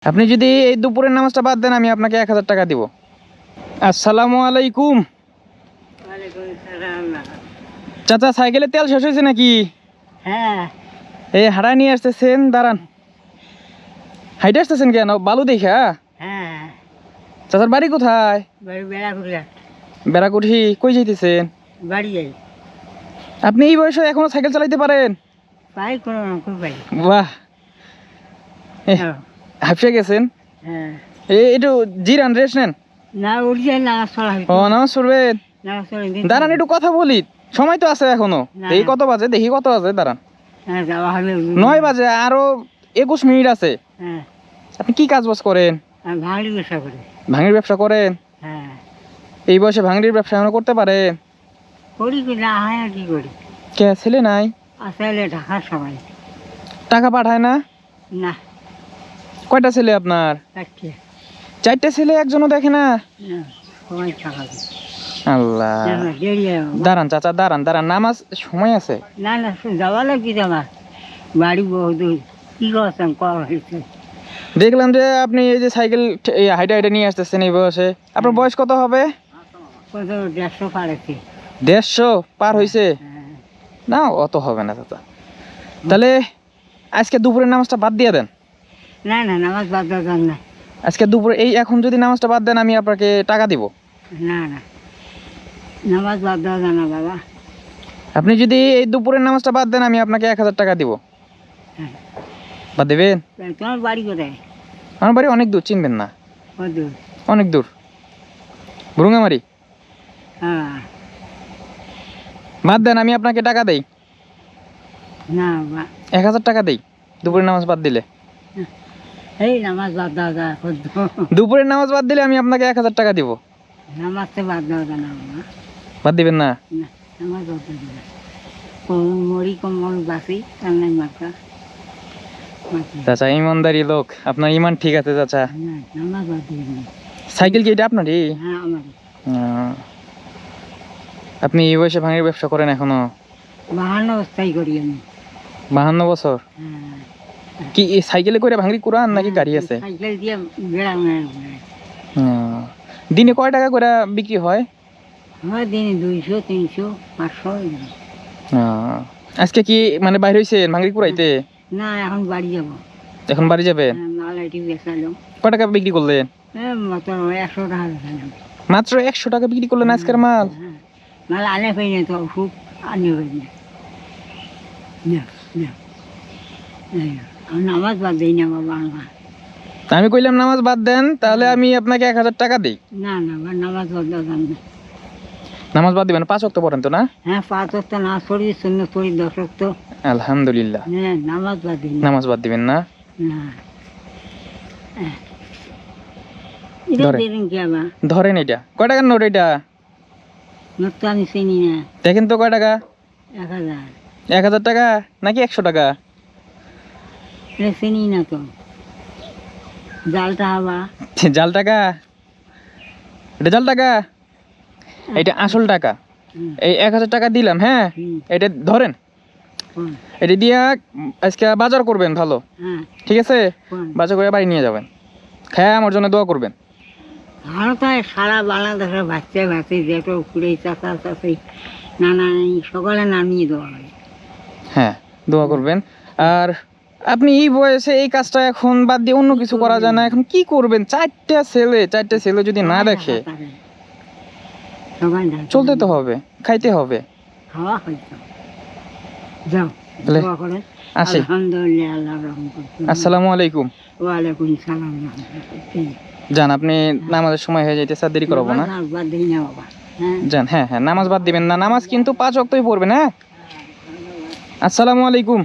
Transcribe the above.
আপনি যদি এই দুপুরের নামাজটা বাদ দেন আমি আপনাকে 1000 টাকা দিব। আসসালামু আলাইকুম। চাচা সাইকেলে তেল শেষ হয়েছে নাকি? হ্যাঁ, এই হাঁড়া নিয়ে আসতেছেন, দাঁড়ান। হাইটে আসতেছেন কেন? বালু দেখা? হ্যাঁ, চাচার বাড়ি কোথায়? বেড়াকুড়িয়া বেড়াকুঠি। কই যাইতেছেন? বাড়ি যাই। আপনি এই বয়সে এখনো সাইকেল চালাইতে পারেন? পাই কোনো রকম পাই। বাহ, হাফসে গেছেন। হ্যাঁ, একটু জিরান, রেস্ট নেন। না উঠি যাই, নামাজ পড়া ও নামাজ পড়বেন? নামাজ পড়ে দাঁড়ান একটু কথা বলি, সময় তো আছে এখনো। না। দেখি কত বাজে, দেখি কত বাজে, দাঁড়ান। হ্যাঁ, যাওয়া হবে। 9 বাজে, আরো 21 মিনিট আছে। হ্যাঁ, আপনি কি কাজ বাজ করেন? আমি ভাঙড়ি ব্যবসা করি। ভাঙড়ির ব্যবসা করেন? হ্যাঁ, এই বয়সে ভাঙড়ির ব্যবসা এখনো করতে পারেন? করি কি না হয় আর কি করি। কে ছেলে নাই? আসলে ঢাকার সবাই টাকা পাঠায় না? না। কয়টা ছেলে আপনার? চারটে। 4টে ছেলে, একজনও দেখে না? না, সবাই টাকা দিই। আল্লাহ। না, দেরি হবে। দাঁড়ান চাচা, দাঁড়ান দাঁড়ান, নামাজ সময় আছে। না না, যাওয়া লাগবে তো আমার বাড়ি বহুদূর। কি করছেন করা হয়েছে? দেখলাম যে আপনি এই যে সাইকেল হাইটে হাইটে নিয়ে আসতেছেন এই বয়সে। আপনার বয়স কত হবে? কত 150 পারেছে। 150 পার হয়েছে? হ্যাঁ, না অত হবে না চাচা। তাহলে আজকে দুপুরের নামাজটা বাদ দিয়ে দেন। না না, নামাজ বাদ দেওয়া না। আজকে দুপুরে এখন যদি নামাজটা বাদ দেন আমি আপনাকে টাকা দিব। না না, নামাজ বাদ দেওয়া যায় না বাবা। আপনি যদি এই দুপুরের নামাজটা বাদ দেন আমি আপনাকে 1000 টাকা দিব। হ্যাঁ। বাদ দেবেন? তোমার বাড়ি কোথায়? আমার বাড়ি অনেক দূর, চিনবেন না? কত? অনেক দূর, ভুরুঙ্গামারি। হ্যাঁ। বাদ দেন, আমি আপনাকে টাকা দেই। না 1000 টাকা দেই দুপুরের নামাজ বাদ দিলে। এই নামাজ বাদ দেওয়া যায়। দুপুরের নামাজ বাদ দিলে আমি আপনাকে 1000 টাকা দিব। নামাজ তো বাদ দেওয়া যায় না বাবা। বাদ দিবেন না? না, নামাজ বাদ দেওয়া যায় না। মরি কমল বাসি কান্নাই মাথা। চাচা ইমানদারি লোক, আপনার ইমান ঠিক আছে চাচা। না, নামাজ বাদ দিবেন না। সাইকেল কি এটা আপনারই? হ্যাঁ, আমার। আপনি এই বয়সে ভাঙির ব্যবসা করেন এখনো? 52 অবস্থায় করি আমি। 52 বছর? হ্যাঁ। কি এই সাইকেলে করে ভাঙড়ি কুড়ান নাকি গাড়ি আছে? সাইকেল দিয়ে বেড়ানো। দিনে কয় টাকা করে বিক্রি হয়? আমার দিনে 200, 300, 500। আজকে কি মানে বাইরে হয়েছেন ভাঙড়ি কুড়াইতে? না, এখন বাড়ি যাবো। এখন বাড়ি যাবেন? মাল এটি বেচালাম। কয় টাকা বিক্রি করলেন? মাত্র 100 টাকা বেচালাম। মাত্র 100 টাকা বিক্রি করলেন আজকের মাল? হ্যাঁ, মাল আনে পাই না তো, খুব আনে পাই না। না না, আমি নামাজ বাদ দিই না বাবা আমার। আমি কইলাম নামাজ বাদ দেন, তাহলে আমি আপনাকে 1000 টাকা দিই। না না, আমার নামাজ বাদ দেওয়া যাবে না। নামাজ বাদ দিবেন? 5 ওয়াক্ত পড়েন তো না? হ্যাঁ, 5 ওয়াক্ত নামাজ পড়ি, সুন্নত পড়ি 10 ওয়াক্ত। আলহামদুলিল্লাহ। হ্যাঁ, নামাজ বাদ দিই না। নামাজ বাদ দিবেন না? না। এটা ধরেন। দেবেন কি আবার? ধরেন, এটা কয় টাকার নোট? এটা নোট তো আমি চিনি না। দেখেন তো কয় টাকা? 1000। 1000 টাকা নাকি 100 টাকা? এটা চিনি না তো। জালটা হবা। জাল টাকা? এটা জাল টাকা? এটা আসল টাকা। এই 1000 টাকা দিলাম, হ্যাঁ? এটা ধরেন, এটা দিয়া আজকে বাজার করবেন ভালো, হ্যাঁ, ঠিক আছে? বাজার করে বাড়ি নিয়ে যাবেন, খায় আমার জন্য দোয়া করবেন। ভারতের সারা বাংলাদেশের বাচ্চা বাচ্চি যেটা উপরে চাচা চাচি নানা সকালে নামিয়ে দেওয়া হয়। হ্যাঁ, দোয়া করবেন। আর আপনি এই বয়সে এই কাজটা এখন বাদ দিয়ে অন্য কিছু করা যায় না? এখন কি করবেন? 4টে ছেলে যদি না দেখে, সবাই চলতে তো হবে, খাইতে হবে। খাওয়া হয়তো। যাও, তাহলে দোয়া করেন। আসি। আলহামদুলিল্লাহ, আল্লাহ রহম করুন। আসসালামু আলাইকুম। ওয়ালাইকুম সালাম। যান, আপনি নামাজের সময় হয়ে যাইতেছে, আর দেরি করবো না। নামাজ বাদ দিই না বাবা। হ্যাঁ, যান। হ্যাঁ হ্যাঁ, নামাজ বাদ দিবেন না। নামাজ কিন্তু 5 ওয়াক্তই পড়বেন, হ্যাঁ? আসসালামু আলাইকুম।